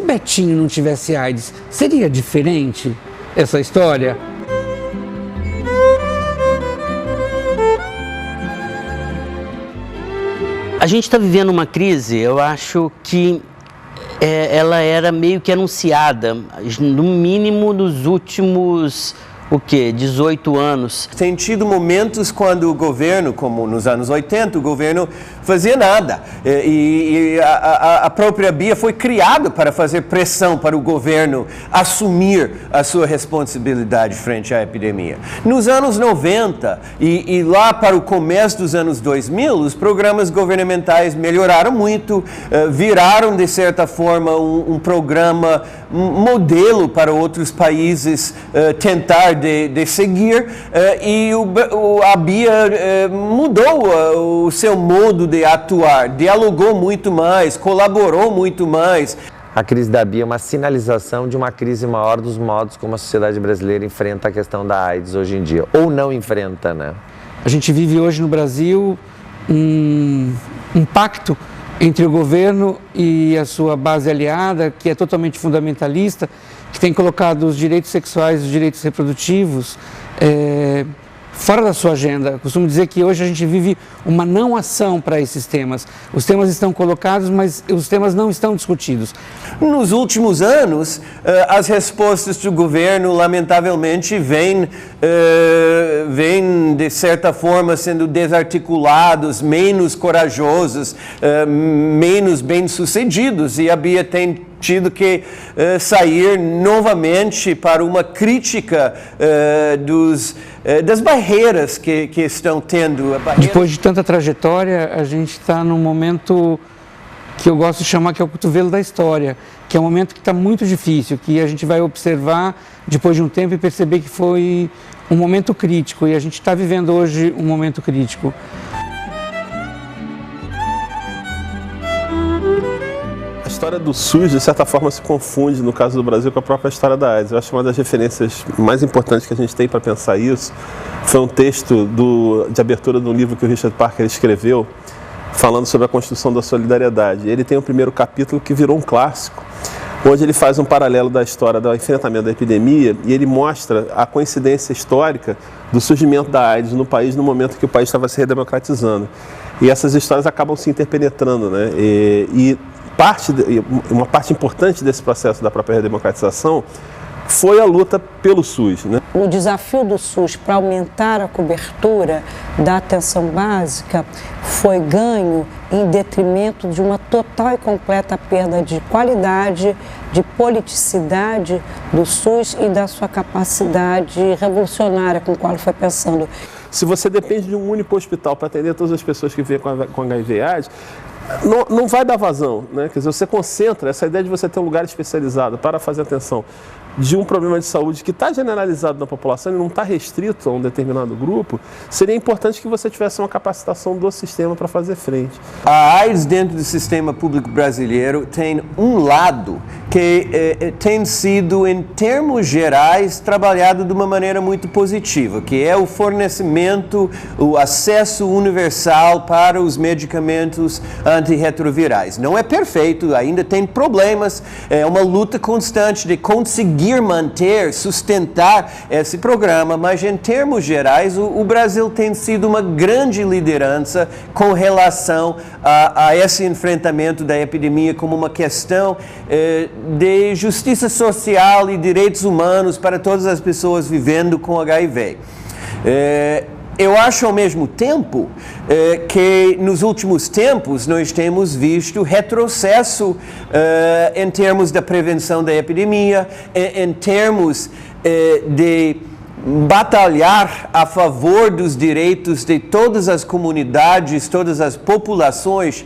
Betinho não tivesse AIDS, seria diferente essa história? A gente está vivendo uma crise, eu acho que ela era meio que anunciada, no mínimo nos últimos 18 anos. Tem tido momentos quando o governo, como nos anos 80, o governo fazia nada. E a própria Bia foi criada para fazer pressão para o governo assumir a sua responsabilidade frente à epidemia. Nos anos 90 e lá para o começo dos anos 2000, os programas governamentais melhoraram muito, viraram de certa forma um programa modelo para outros países tentar de seguir, e a Bia mudou o seu modo de atuar, dialogou muito mais, colaborou muito mais. A crise da Bia é uma sinalização de uma crise maior dos modos como a sociedade brasileira enfrenta a questão da AIDS hoje em dia, ou não enfrenta, né? A gente vive hoje no Brasil um pacto entre o governo e a sua base aliada, que é totalmente fundamentalista, que tem colocado os direitos sexuais e os direitos reprodutivos fora da sua agenda. Eu costumo dizer que hoje a gente vive uma não ação para esses temas. Os temas estão colocados, mas os temas não estão discutidos. Nos últimos anos, as respostas do governo, lamentavelmente, vêm de certa forma sendo desarticulados, menos corajosos, menos bem-sucedidos, e a Bia tem tido que sair novamente para uma crítica das barreiras que estão tendo. Depois de tanta trajetória, a gente está num momento que eu gosto de chamar que é o cotovelo da história, que é um momento que está muito difícil, que a gente vai observar depois de um tempo e perceber que foi um momento crítico, e a gente está vivendo hoje um momento crítico. A história do SUS, de certa forma, se confunde, no caso do Brasil, com a própria história da AIDS. Eu acho que uma das referências mais importantes que a gente tem para pensar isso foi um texto de abertura de um livro que o Richard Parker escreveu, falando sobre a construção da solidariedade. Ele tem o primeiro capítulo que virou um clássico, onde ele faz um paralelo da história do enfrentamento da epidemia, e ele mostra a coincidência histórica do surgimento da AIDS no país no momento que o país estava se redemocratizando. E essas histórias acabam se interpenetrando, né? Uma parte importante desse processo da própria redemocratização foi a luta pelo SUS, né? O desafio do SUS para aumentar a cobertura da atenção básica foi ganho em detrimento de uma total e completa perda de qualidade, de politicidade do SUS e da sua capacidade revolucionária com a qual ele foi pensando. Se você depende de um único hospital para atender todas as pessoas que vêm com HIV/AIDS, não vai dar vazão, né? Quer dizer, você concentra essa ideia de você ter um lugar especializado para fazer atenção de um problema de saúde que está generalizado na população e não está restrito a um determinado grupo. Seria importante que você tivesse uma capacitação do sistema para fazer frente. A AIDS dentro do sistema público brasileiro tem um lado que tem sido, em termos gerais, trabalhado de uma maneira muito positiva, que é o fornecimento, o acesso universal para os medicamentos antirretrovirais. Não é perfeito, ainda tem problemas, é uma luta constante de conseguir manter, sustentar esse programa, mas em termos gerais o Brasil tem sido uma grande liderança com relação a esse enfrentamento da epidemia como uma questão de justiça social e direitos humanos para todas as pessoas vivendo com HIV. Eu acho ao mesmo tempo que nos últimos tempos nós temos visto retrocesso em termos da prevenção da epidemia, em termos de batalhar a favor dos direitos de todas as comunidades, todas as populações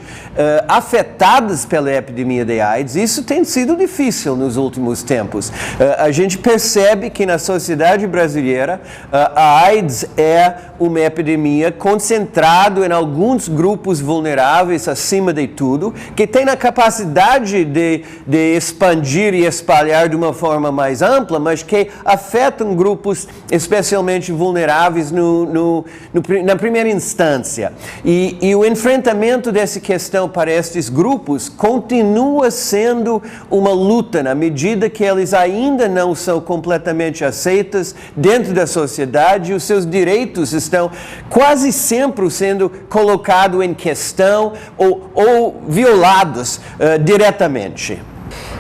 afetadas pela epidemia de AIDS. Isso tem sido difícil nos últimos tempos. A gente percebe que na sociedade brasileira a AIDS é uma epidemia concentrada em alguns grupos vulneráveis, acima de tudo, que tem a capacidade de expandir e espalhar de uma forma mais ampla, mas que afetam grupos especialmente vulneráveis na primeira instância. E o enfrentamento dessa questão para estes grupos continua sendo uma luta na medida que eles ainda não são completamente aceitos dentro da sociedade e os seus direitos estão quase sempre sendo colocados em questão ou violados diretamente.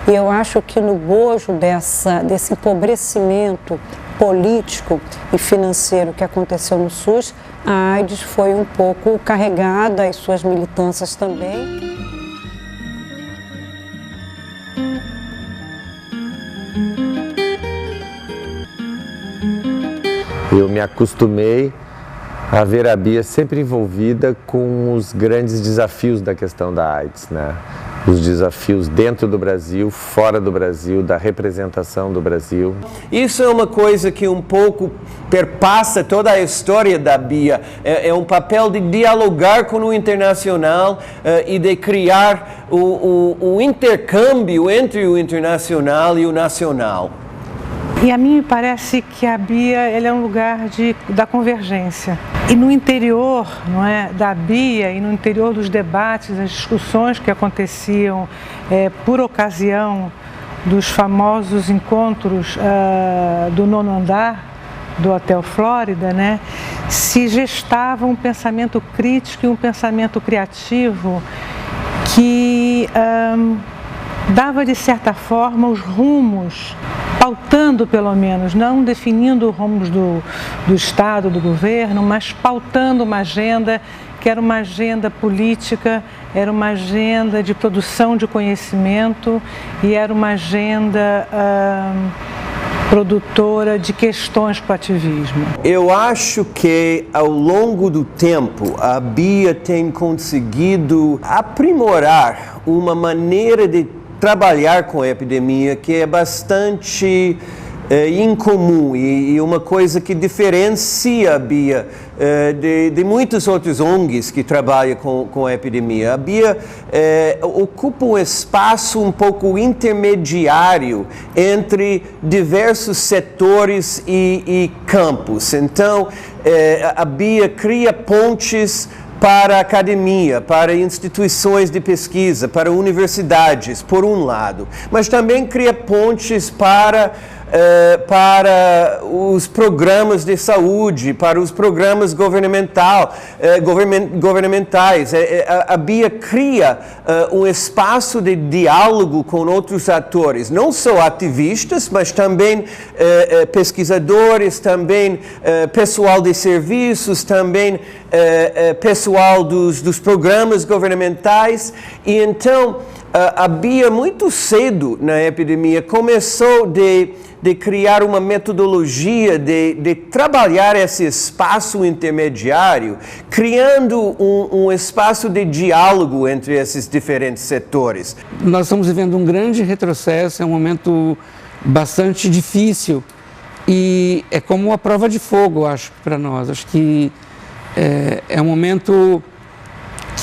E eu acho que no bojo desse empobrecimento político e financeiro que aconteceu no SUS, a AIDS foi um pouco carregada, as suas militâncias também. Eu me acostumei a ver a Bia sempre envolvida com os grandes desafios da questão da AIDS, né? Os desafios dentro do Brasil, fora do Brasil, da representação do Brasil. Isso é uma coisa que um pouco perpassa toda a história da Bia. É um papel de dialogar com o internacional e de criar o intercâmbio entre o internacional e o nacional. E a mim me parece que a Bia ela é um lugar da convergência. E no interior, não é, da Bia e no interior dos debates, as discussões que aconteciam por ocasião dos famosos encontros do 9º andar do Hotel Flórida, né, se gestava um pensamento crítico e um pensamento criativo que dava, de certa forma, os rumos, pautando pelo menos, não definindo rumos do Estado, do governo, mas pautando uma agenda que era uma agenda política, era uma agenda de produção de conhecimento e era uma agenda produtora de questões para o ativismo. Eu acho que ao longo do tempo a Bia tem conseguido aprimorar uma maneira de trabalhar com a epidemia que é bastante incomum e uma coisa que diferencia a Bia de muitos outros ONGs que trabalham com a epidemia. A Bia ocupa um espaço um pouco intermediário entre diversos setores e campos. Então, a Bia cria pontes para a academia, para instituições de pesquisa, para universidades, por um lado, mas também cria pontes para os programas de saúde, para os programas governamentais. A Bia cria um espaço de diálogo com outros atores, não só ativistas, mas também pesquisadores, também pessoal de serviços, também pessoal dos programas governamentais. E então a Bia, muito cedo na epidemia, começou de criar uma metodologia de trabalhar esse espaço intermediário, criando um espaço de diálogo entre esses diferentes setores. Nós estamos vivendo um grande retrocesso, é um momento bastante difícil e é como uma prova de fogo, acho, para nós. Acho que é um momento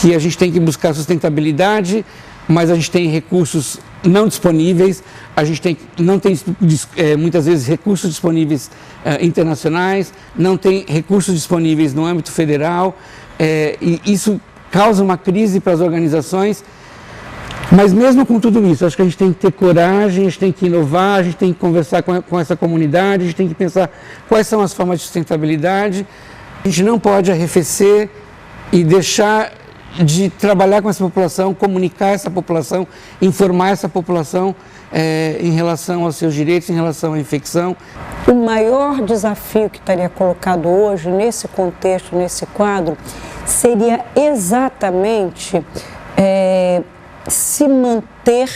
que a gente tem que buscar sustentabilidade, mas a gente tem recursos não disponíveis, a gente não tem muitas vezes recursos disponíveis internacionais, não tem recursos disponíveis no âmbito federal, e isso causa uma crise para as organizações. Mas mesmo com tudo isso, acho que a gente tem que ter coragem, a gente tem que inovar, a gente tem que conversar com essa comunidade, a gente tem que pensar quais são as formas de sustentabilidade. A gente não pode arrefecer e deixar de trabalhar com essa população, comunicar essa população, informar essa população em relação aos seus direitos, em relação à infecção. O maior desafio que estaria colocado hoje, nesse contexto, nesse quadro, seria exatamente se manter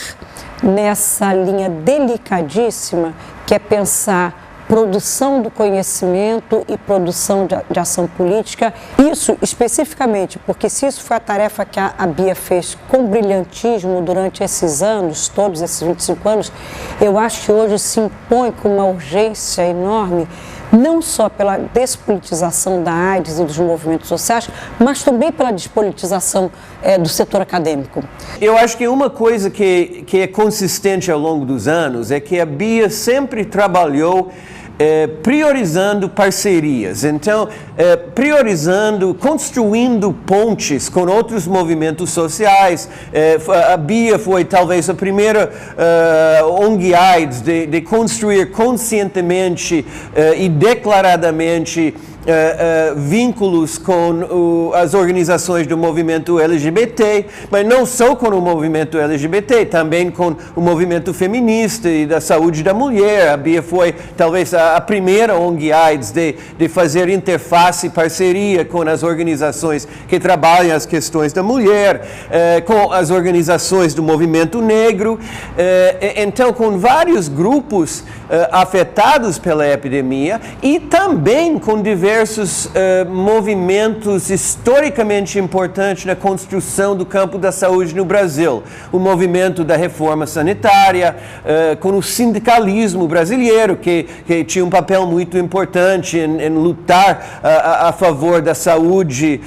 nessa linha delicadíssima, que é pensar produção do conhecimento e produção de ação política. Isso especificamente, porque se isso foi a tarefa que a Bia fez com brilhantismo durante esses anos, todos esses 25 anos, eu acho que hoje se impõe com uma urgência enorme, não só pela despolitização da AIDS e dos movimentos sociais, mas também pela despolitização do setor acadêmico. Eu acho que uma coisa que é consistente ao longo dos anos é que a Bia sempre trabalhou priorizando parcerias. Então, priorizando, construindo pontes com outros movimentos sociais. A BIA foi talvez a primeira ONG AIDS de construir conscientemente e declaradamente vínculos com as organizações do movimento LGBT, mas não só com o movimento LGBT, também com o movimento feminista e da saúde da mulher. A BIA foi talvez a primeira ONG AIDS de fazer interface e parceria com as organizações que trabalham as questões da mulher, com as organizações do movimento negro. Então, com vários grupos afetados pela epidemia e também com diversos movimentos historicamente importantes na construção do campo da saúde no Brasil. O movimento da reforma sanitária, com o sindicalismo brasileiro, que tinha um papel muito importante em lutar a favor da saúde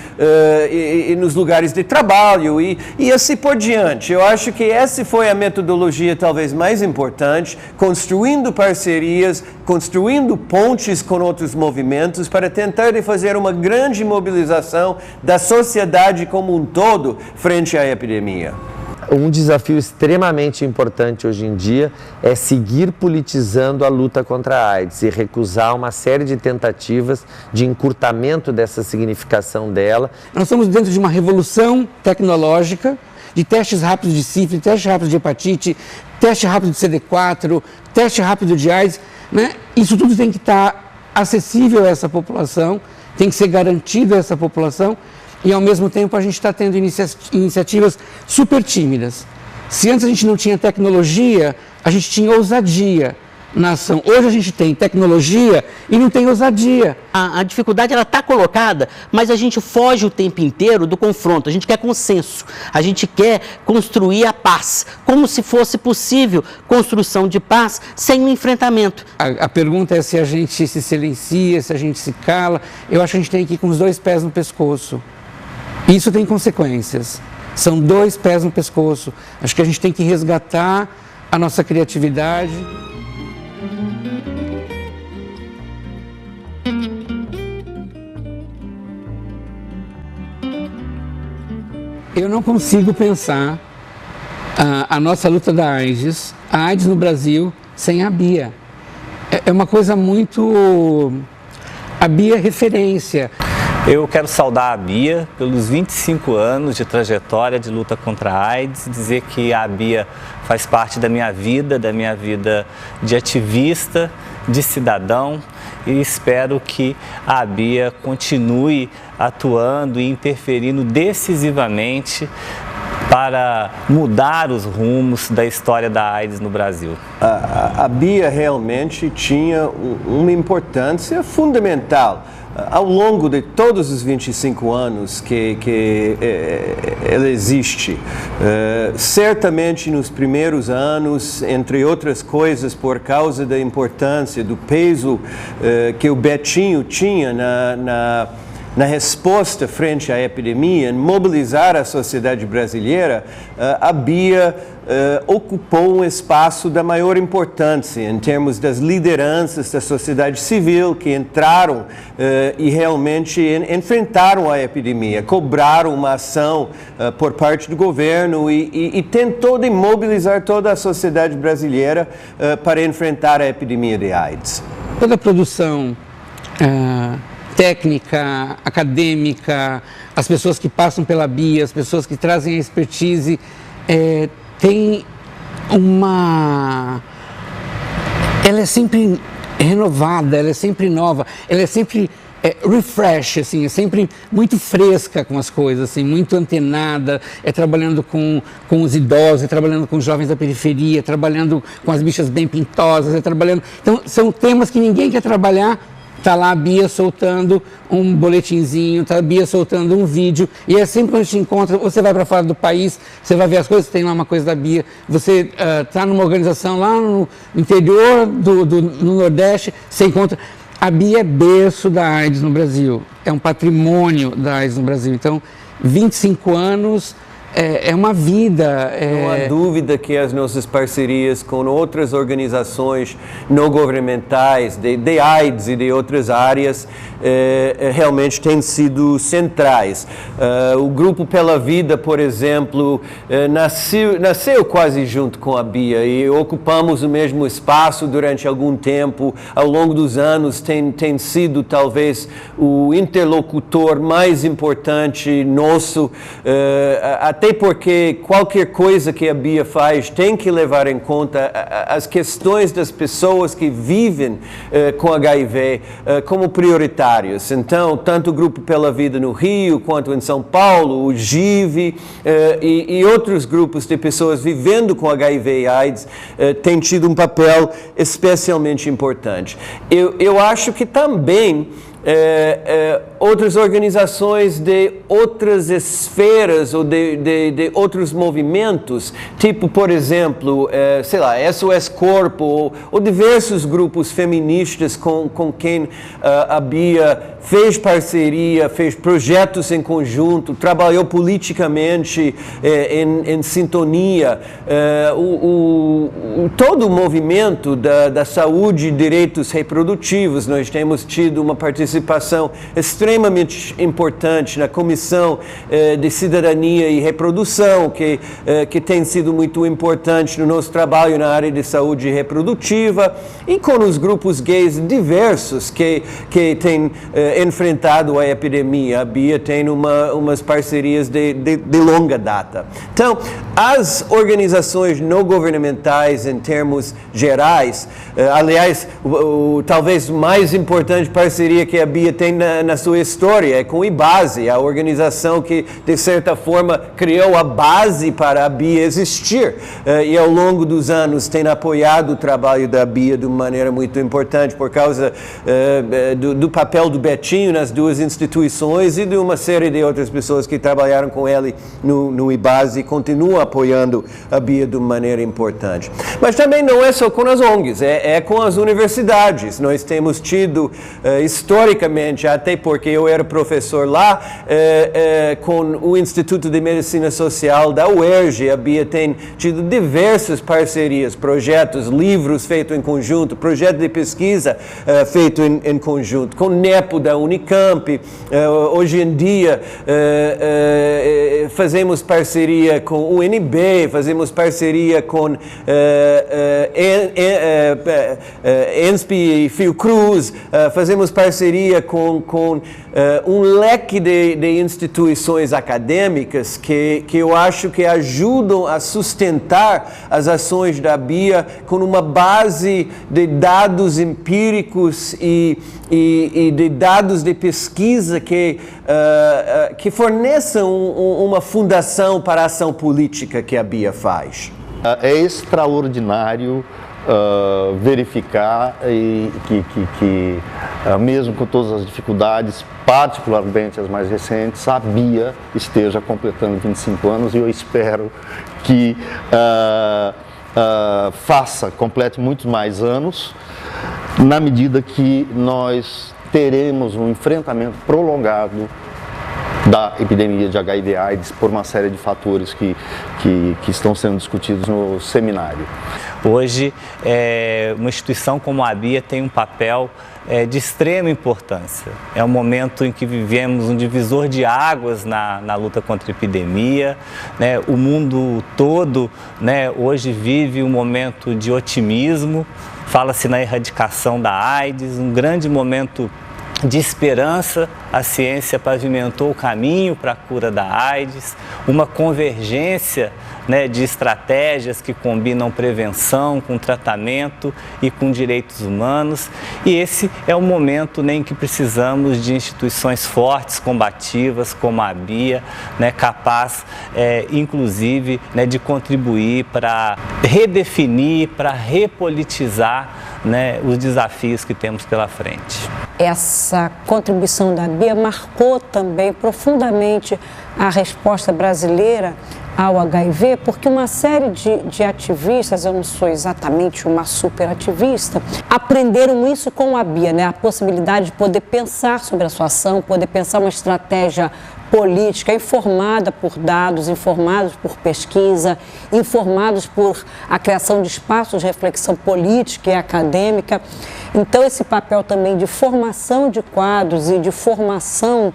e nos lugares de trabalho e assim por diante. Eu acho que essa foi a metodologia talvez mais importante, construindo parcerias, construindo pontes com outros movimentos para tentar de fazer uma grande mobilização da sociedade como um todo frente à epidemia. Um desafio extremamente importante hoje em dia é seguir politizando a luta contra a AIDS e recusar uma série de tentativas de encurtamento dessa significação dela. Nós estamos dentro de uma revolução tecnológica, de testes rápidos de sífilis, testes rápidos de hepatite, teste rápido de CD4, teste rápido de AIDS, né? Isso tudo tem que estar acessível a essa população, tem que ser garantido a essa população e, ao mesmo tempo, a gente está tendo iniciativas super tímidas. Se antes a gente não tinha tecnologia, a gente tinha ousadia na ação. Hoje a gente tem tecnologia e não tem ousadia. A dificuldade ela está colocada, mas a gente foge o tempo inteiro do confronto. A gente quer consenso, a gente quer construir a paz, como se fosse possível construção de paz sem o enfrentamento. A pergunta é se a gente se silencia, se a gente se cala. Eu acho que a gente tem que ir com os dois pés no pescoço. Isso tem consequências. São dois pés no pescoço. Acho que a gente tem que resgatar a nossa criatividade. Eu não consigo pensar a nossa luta da AIDS, a AIDS no Brasil, sem a BIA. É uma coisa muito... A BIA é referência. Eu quero saudar a BIA pelos 25 anos de trajetória de luta contra a AIDS, dizer que a BIA faz parte da minha vida de ativista, de cidadão, e espero que a BIA continue atuando e interferindo decisivamente para mudar os rumos da história da AIDS no Brasil. A BIA realmente tinha uma importância fundamental ao longo de todos os 25 anos que ela existe. Certamente nos primeiros anos, entre outras coisas, por causa da importância, do peso que o Betinho tinha na resposta frente à epidemia, em mobilizar a sociedade brasileira, a BIA ocupou um espaço da maior importância em termos das lideranças da sociedade civil que entraram e realmente enfrentaram a epidemia, cobraram uma ação por parte do governo e tentou de mobilizar toda a sociedade brasileira para enfrentar a epidemia de AIDS. Toda a produção técnica, acadêmica, as pessoas que passam pela BIA, as pessoas que trazem a expertise, tem uma... Ela é sempre renovada, ela é sempre nova, ela é sempre refresh, assim, é sempre muito fresca com as coisas, assim, muito antenada, trabalhando com os idosos, trabalhando com os jovens da periferia, trabalhando com as bichas bem pintosas, trabalhando... Então, são temas que ninguém quer trabalhar. Está lá a BIA soltando um boletinzinho, está a BIA soltando um vídeo, e é sempre quando a gente encontra, você vai para fora do país, você vai ver as coisas, tem lá uma coisa da BIA, você está numa organização lá no interior no Nordeste, você encontra... A BIA é berço da AIDS no Brasil, é um patrimônio da AIDS no Brasil. Então, 25 anos, é uma vida. Não há dúvida que as nossas parcerias com outras organizações não governamentais de AIDS e de outras áreas realmente têm sido centrais. O Grupo Pela Vida, por exemplo, nasceu quase junto com a BIA e ocupamos o mesmo espaço durante algum tempo. Ao longo dos anos tem sido talvez o interlocutor mais importante nosso, até porque qualquer coisa que a BIA faz tem que levar em conta as questões das pessoas que vivem com HIV como prioritárias. Então, tanto o Grupo Pela Vida no Rio, quanto em São Paulo, o GIV e outros grupos de pessoas vivendo com HIV e AIDS têm tido um papel especialmente importante. Eu acho que também outras organizações de outras esferas ou de outros movimentos, tipo, por exemplo, sei lá, SOS Corpo ou diversos grupos feministas com quem a BIA fez parceria, fez projetos em conjunto, trabalhou politicamente em sintonia. Todo o movimento da saúde e direitos reprodutivos, nós temos tido uma participação extremamente importante na Comissão de Cidadania e Reprodução, que tem sido muito importante no nosso trabalho na área de saúde reprodutiva, e com os grupos gays diversos que têm enfrentado a epidemia. A BIA tem umas parcerias de longa data. Então, as organizações não governamentais, em termos gerais, aliás, talvez mais importante parceria que a BIA tem na sua história é com o IBASE, a organização que, de certa forma, criou a base para a BIA existir. E ao longo dos anos tem apoiado o trabalho da BIA de uma maneira muito importante por causa do papel do Betinho nas duas instituições e de uma série de outras pessoas que trabalharam com ele no IBASE e continuam apoiando a BIA de uma maneira importante. Mas também não é só com as ONGs, é com as universidades. Nós temos tido, historicamente, até porque eu era professor lá, com o Instituto de Medicina Social da UERJ, a BIA tem tido diversas parcerias, projetos, livros feitos em conjunto, projeto de pesquisa feito em conjunto, com o NEPO da Unicamp. Hoje em dia fazemos parceria com o UNB, fazemos parceria com ENSP e Fiocruz, fazemos parceria com um leque de instituições acadêmicas que eu acho que ajudam a sustentar as ações da BIA com uma base de dados empíricos e de dados de pesquisa que forneçam uma fundação para a ação política que a BIA faz. É extraordinário verificar que mesmo com todas as dificuldades, particularmente as mais recentes, a BIA esteja completando 25 anos e eu espero que complete muitos mais anos, na medida que nós teremos um enfrentamento prolongado da epidemia de HIV/AIDS por uma série de fatores que estão sendo discutidos no seminário. Hoje, uma instituição como a BIA tem um papel de extrema importância. É um momento em que vivemos um divisor de águas na luta contra a epidemia, né? O mundo todo, né, hoje vive um momento de otimismo, fala-se na erradicação da AIDS, um grande momento de esperança. A ciência pavimentou o caminho para a cura da AIDS, uma convergência, né, de estratégias que combinam prevenção com tratamento e com direitos humanos, e esse é o momento, né, em que precisamos de instituições fortes, combativas, como a BIA, né, capaz, inclusive, né, de contribuir para redefinir, para repolitizar, né, os desafios que temos pela frente. Essa contribuição da BIA marcou também profundamente a resposta brasileira ao HIV, porque uma série de ativistas, eu não sou exatamente uma super ativista, aprenderam isso com a Bia, né? A possibilidade de poder pensar sobre a sua ação, poder pensar uma estratégia política informada por dados, informados por pesquisa, informados por a criação de espaços de reflexão política e acadêmica. Então, esse papel também de formação de quadros e de formação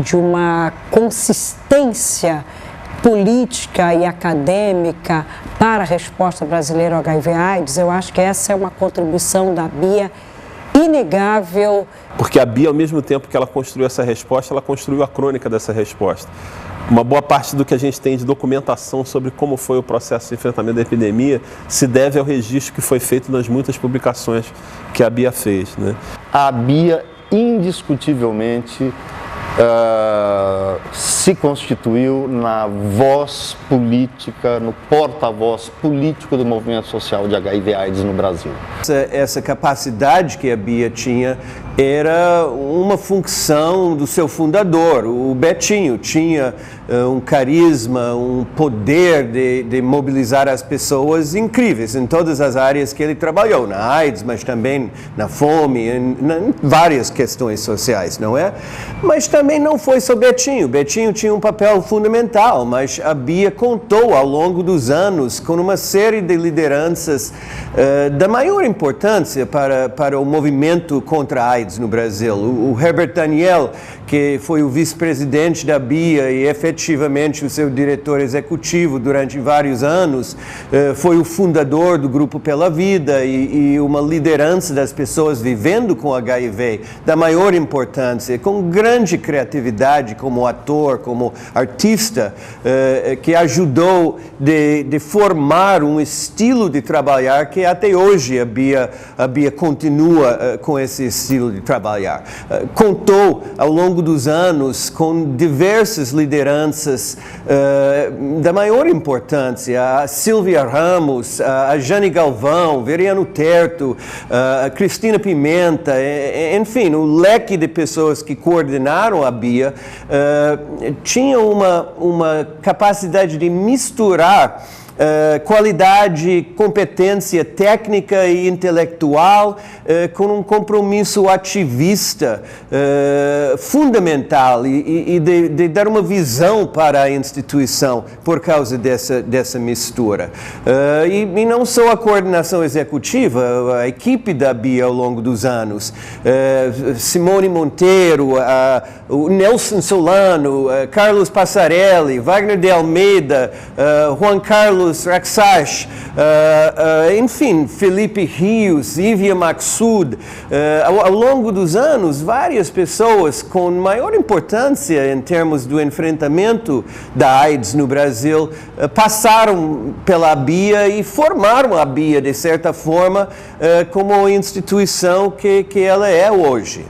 de uma consistência política e acadêmica para a resposta brasileira ao HIV/AIDS, eu acho que essa é uma contribuição da Bia inegável. Porque a Bia, ao mesmo tempo que ela construiu essa resposta, ela construiu a crônica dessa resposta. Uma boa parte do que a gente tem de documentação sobre como foi o processo de enfrentamento da epidemia se deve ao registro que foi feito nas muitas publicações que a Bia fez, né? A Bia, indiscutivelmente, se constituiu na voz política, no porta-voz político do movimento social de HIV/AIDS no Brasil. Essa capacidade que a Bia tinha era uma função do seu fundador. O Betinho tinha um carisma, um poder de mobilizar as pessoas incríveis em todas as áreas que ele trabalhou, na AIDS, mas também na fome, em várias questões sociais, não é? Mas também não foi só Betinho. Betinho tinha um papel fundamental, mas a Bia contou ao longo dos anos com uma série de lideranças da maior importância para o movimento contra a AIDS no Brasil. O Herbert Daniel, que foi o vice-presidente da Bia e efetivamente o seu diretor executivo durante vários anos, foi o fundador do Grupo Pela Vida e uma liderança das pessoas vivendo com HIV da maior importância, com grande criatividade como ator, como artista, que ajudou de formar um estilo de trabalhar que até hoje a Bia continua com esse estilo de trabalhar. Contou ao longo dos anos com diversas lideranças da maior importância, a Silvia Ramos, a Jane Galvão, Veriano Terto, a Cristina Pimenta, enfim, o leque de pessoas que coordenaram a Bia tinha uma capacidade de misturar qualidade, competência técnica e intelectual com um compromisso ativista fundamental e de dar uma visão para a instituição por causa dessa mistura. E não só a coordenação executiva, a equipe da Bia ao longo dos anos, Simone Monteiro, o Nelson Solano, Carlos Passarelli, Wagner de Almeida, Juan Carlos Raksach, enfim, Felipe Rios, Ivia Maksud, ao longo dos anos, várias pessoas com maior importância em termos do enfrentamento da AIDS no Brasil passaram pela Bia e formaram a Bia, de certa forma, como a instituição que ela é hoje.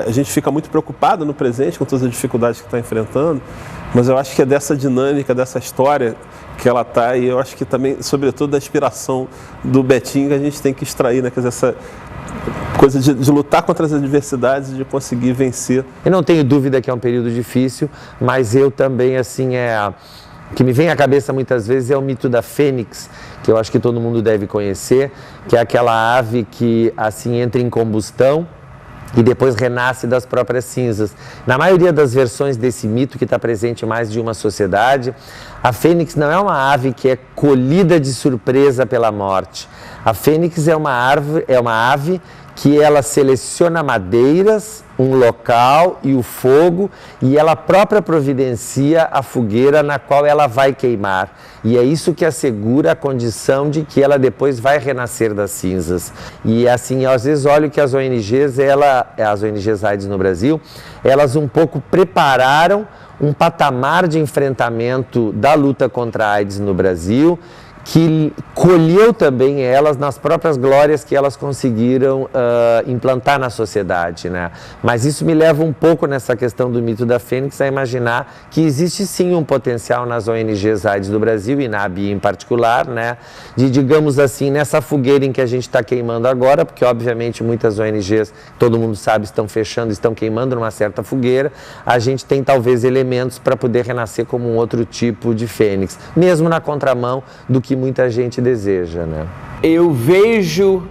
A gente fica muito preocupado no presente com todas as dificuldades que está enfrentando, mas eu acho que é dessa dinâmica, dessa história que ela está, e eu acho que também, sobretudo, da inspiração do Betinho, que a gente tem que extrair, né? Quer dizer, essa coisa de lutar contra as adversidades e de conseguir vencer. Eu não tenho dúvida que é um período difícil, mas eu também, assim, o que me vem à cabeça muitas vezes é o mito da fênix, que eu acho que todo mundo deve conhecer, que é aquela ave que, assim, entra em combustão e depois renasce das próprias cinzas. Na maioria das versões desse mito que está presente em mais de uma sociedade, a fênix não é uma ave que é colhida de surpresa pela morte. A fênix é uma ave que ela seleciona madeiras, um local e o fogo, e ela própria providencia a fogueira na qual ela vai queimar. E é isso que assegura a condição de que ela depois vai renascer das cinzas. E assim, às vezes olho que as ONGs AIDS no Brasil, elas um pouco prepararam um patamar de enfrentamento da luta contra a AIDS no Brasil, que colheu também elas nas próprias glórias que elas conseguiram implantar na sociedade, né? Mas isso me leva um pouco nessa questão do mito da Fênix a imaginar que existe sim um potencial nas ONGs AIDS do Brasil e na ABIA em particular, né? De, digamos assim, nessa fogueira em que a gente está queimando agora, porque obviamente muitas ONGs, todo mundo sabe, estão fechando, estão queimando numa certa fogueira, a gente tem talvez elementos para poder renascer como um outro tipo de Fênix, mesmo na contramão do que muita gente deseja, né? Eu vejo,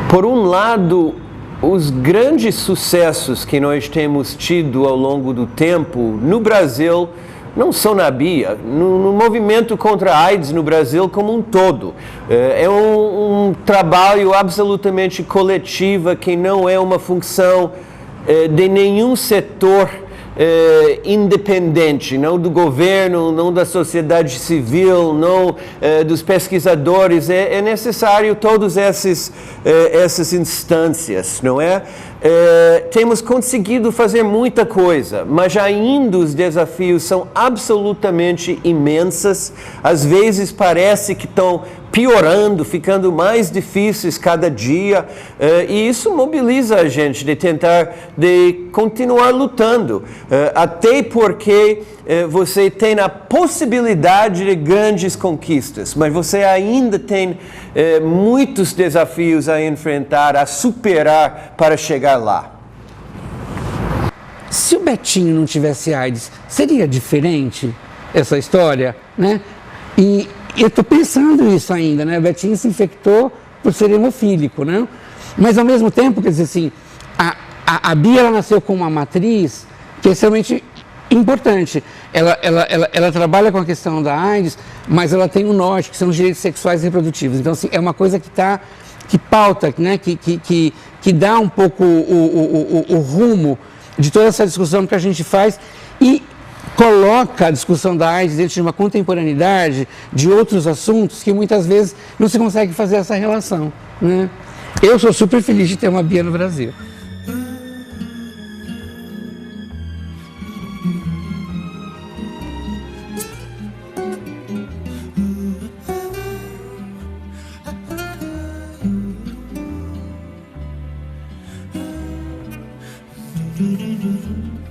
por um lado, os grandes sucessos que nós temos tido ao longo do tempo no Brasil, não só na ABIA, no movimento contra a AIDS no Brasil como um todo. É um trabalho absolutamente coletivo que não é uma função de nenhum setor independente, não do governo, não da sociedade civil, não dos pesquisadores. É necessário todas essas instâncias, não é? Temos conseguido fazer muita coisa, mas ainda os desafios são absolutamente imensos. Às vezes parece que estão piorando, ficando mais difíceis cada dia, e isso mobiliza a gente de tentar, de continuar lutando, até porque você tem a possibilidade de grandes conquistas, mas você ainda tem muitos desafios a enfrentar, a superar para chegar lá. Se o Betinho não tivesse AIDS, seria diferente essa história, né? E eu estou pensando isso ainda, né? O Betinho se infectou por ser hemofílico, né? Mas ao mesmo tempo, quer dizer assim, a Bia ela nasceu com uma matriz que é extremamente importante. Ela trabalha com a questão da AIDS, mas ela tem um norte, que são os direitos sexuais e reprodutivos. Então, assim, é uma coisa que pauta, né? Que dá um pouco o rumo de toda essa discussão que a gente faz e coloca a discussão da AIDS dentro de uma contemporaneidade de outros assuntos que muitas vezes não se consegue fazer essa relação, né? Eu sou super feliz de ter uma Bia no Brasil. Do do do do.